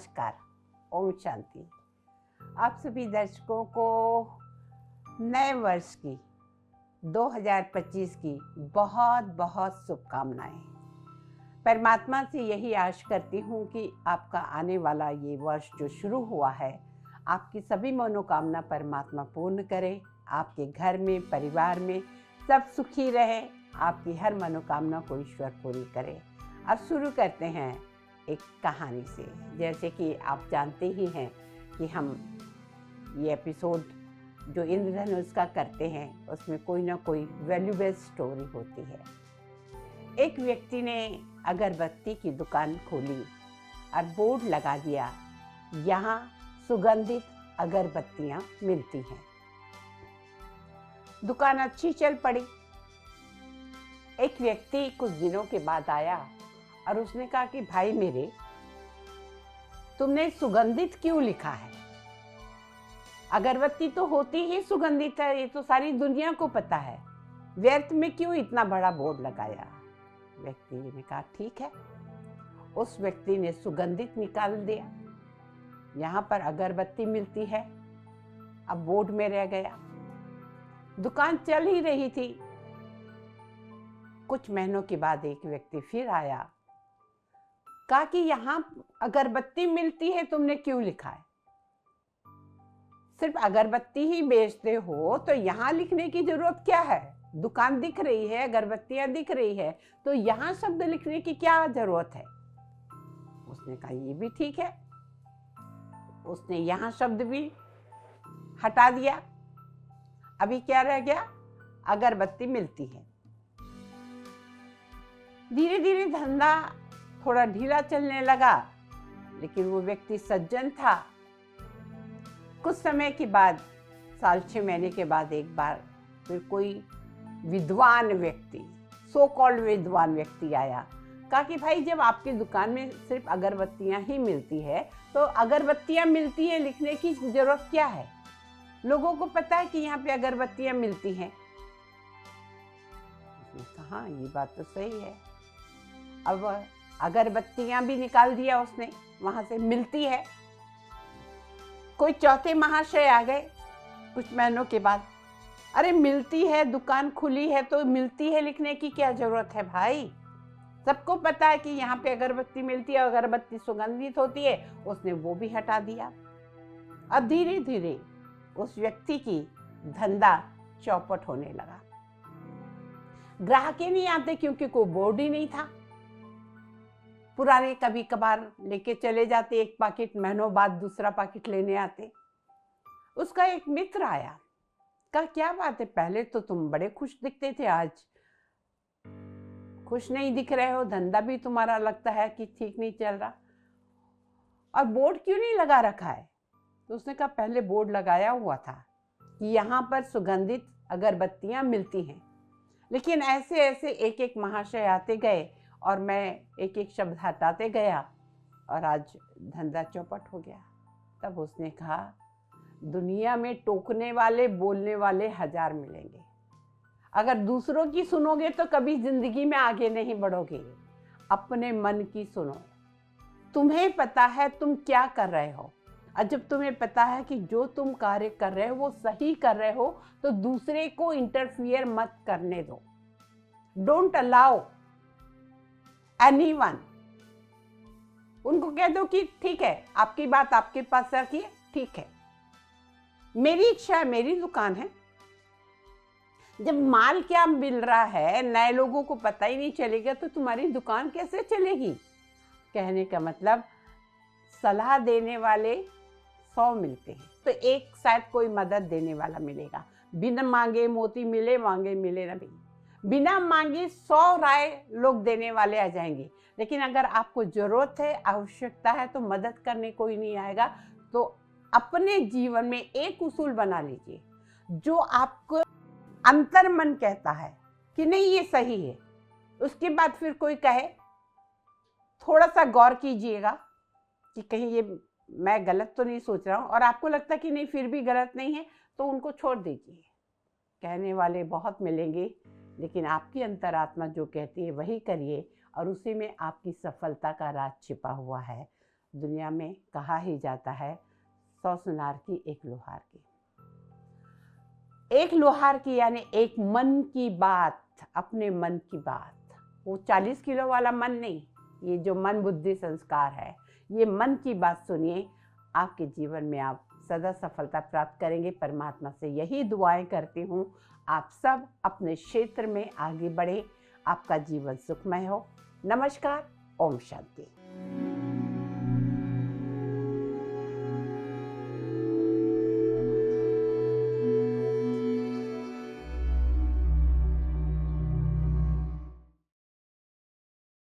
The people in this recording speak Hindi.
नमस्कार, ओम शांति। आप सभी दर्शकों को नए वर्ष की 2025 की बहुत बहुत शुभकामनाएं। परमात्मा से यही आश करती हूँ कि आपका आने वाला ये वर्ष जो शुरू हुआ है, आपकी सभी मनोकामना परमात्मा पूर्ण करे। आपके घर में, परिवार में सब सुखी रहे, आपकी हर मनोकामना को ईश्वर पूरी करे। अब शुरू करते हैं एक कहानी से। जैसे कि आप जानते ही हैं कि हम ये एपिसोड जो इंद्रधनुष का करते हैं, उसमें कोई ना कोई वैल्यूबल स्टोरी होती है। एक व्यक्ति ने अगरबत्ती की दुकान खोली और बोर्ड लगा दिया, यहाँ सुगंधित अगरबत्तियाँ मिलती हैं। दुकान अच्छी चल पड़ी। एक व्यक्ति कुछ दिनों के बाद आया और उसने कहा कि भाई मेरे, तुमने सुगंधित क्यों लिखा है? अगरबत्ती तो होती ही सुगंधित है, ये तो सारी दुनिया को पता है, व्यर्थ में क्यों इतना बड़ा बोर्ड लगाया? व्यक्ति ने कहा ठीक है। उस व्यक्ति ने सुगंधित निकाल दिया, यहाँ पर अगरबत्ती मिलती है। अब बोर्ड में रह गया। दुकान चल ही रही थी। कुछ महीनों के बाद एक व्यक्ति फिर आया, कहा कि यहाँ अगरबत्ती मिलती है, तुमने क्यों लिखा है? सिर्फ अगरबत्ती ही बेचते हो तो यहाँ लिखने की जरूरत क्या है? दुकान दिख रही है, अगरबत्तियां दिख रही है, तो यहाँ शब्द लिखने की क्या जरूरत है? उसने कहा ये भी ठीक है। उसने यहाँ शब्द भी हटा दिया। अभी क्या रह गया? अगरबत्ती मिलती है। धीरे धीरे धंधा थोड़ा ढीला चलने लगा, लेकिन वो व्यक्ति सज्जन था। कुछ समय के बाद, साल 6 महीने के बाद एक बार फिर कोई विद्वान व्यक्ति, सो कॉल्ड विद्वान व्यक्ति आया। कहा कि भाई, जब आपकी दुकान में सिर्फ अगरबत्तियां ही मिलती है तो अगरबत्तियां मिलती है लिखने की जरूरत क्या है? लोगों को पता है कि यहाँ पे अगरबत्तियां मिलती हैं। उसने कहा हाँ, ये बात तो सही है। अब अगरबत्तियां भी निकाल दिया उसने, वहां से मिलती है। कोई चौथे महाशय आ गए कुछ महीनों के बाद। अरे मिलती है, दुकान खुली है तो मिलती है लिखने की क्या जरूरत है भाई? सबको पता है कि यहाँ पे अगरबत्ती मिलती है, अगरबत्ती सुगंधित होती है। उसने वो भी हटा दिया। अब धीरे धीरे उस व्यक्ति की धंधा चौपट होने लगा। ग्राहक ही नहीं आते क्योंकि कोई बोर्ड ही नहीं था। पुराने कभी कभार लेके चले जाते एक पैकेट, महीनों बाद दूसरा पैकेट लेने आते। उसका एक मित्र आया, कहा क्या बात है, पहले तो तुम बड़े खुश दिखते थे, आज खुश नहीं दिख रहे हो, धंधा भी तुम्हारा लगता है कि ठीक नहीं चल रहा, और बोर्ड क्यों नहीं लगा रखा है? तो उसने कहा पहले बोर्ड लगाया हुआ था कि यहाँ पर सुगंधित अगरबत्तियां मिलती हैं, लेकिन ऐसे ऐसे एक एक महाशय आते गए और मैं एक एक शब्द हटाते गया और आज धंधा चौपट हो गया। तब उसने कहा दुनिया में टोकने वाले, बोलने वाले 1000 मिलेंगे, अगर दूसरों की सुनोगे तो कभी जिंदगी में आगे नहीं बढ़ोगे। अपने मन की सुनो। तुम्हें पता है तुम क्या कर रहे हो, और जब तुम्हें पता है कि जो तुम कार्य कर रहे हो वो सही कर रहे हो, तो दूसरे को इंटरफियर मत करने दो। Don't allow anyone. उनको कह दो कि ठीक है, आपकी बात आपके पास रखिए, ठीक है, मेरी इच्छा है, मेरी दुकान है। जब माल क्या मिल रहा है, नए लोगों को पता ही नहीं चलेगा तो तुम्हारी दुकान कैसे चलेगी? कहने का मतलब, सलाह देने वाले 100 मिलते हैं तो एक शायद कोई मदद देने वाला मिलेगा। बिना मांगे मोती मिले, मांगे मिले ना भी। बिना मांगे 100 राय लोग देने वाले आ जाएंगे, लेकिन अगर आपको जरूरत है, आवश्यकता है, तो मदद करने कोई नहीं आएगा। तो अपने जीवन में एक उसूल बना लीजिए, जो आपको अंतर मन कहता है कि नहीं ये सही है, उसके बाद फिर कोई कहे, थोड़ा सा गौर कीजिएगा कि कहीं ये मैं गलत तो नहीं सोच रहा हूँ, और आपको लगता कि नहीं फिर भी गलत नहीं है, तो उनको छोड़ दीजिए। कहने वाले बहुत मिलेंगे, लेकिन आपकी अंतरात्मा जो कहती है वही करिए, और उसी में आपकी सफलता का राज छिपा हुआ है। दुनिया में कहा ही जाता है 100 सुनार की एक लोहार की। एक लोहार की यानी एक मन की बात, अपने मन की बात। वो 40 किलो वाला मन नहीं, ये जो मन बुद्धि संस्कार है, ये मन की बात सुनिए, आपके जीवन में आप सदा सफलता प्राप्त करेंगे। परमात्मा से यही दुआएं करती हूँ, आप सब अपने क्षेत्र में आगे बढ़े, आपका जीवन सुखमय हो। नमस्कार, ओम शांति।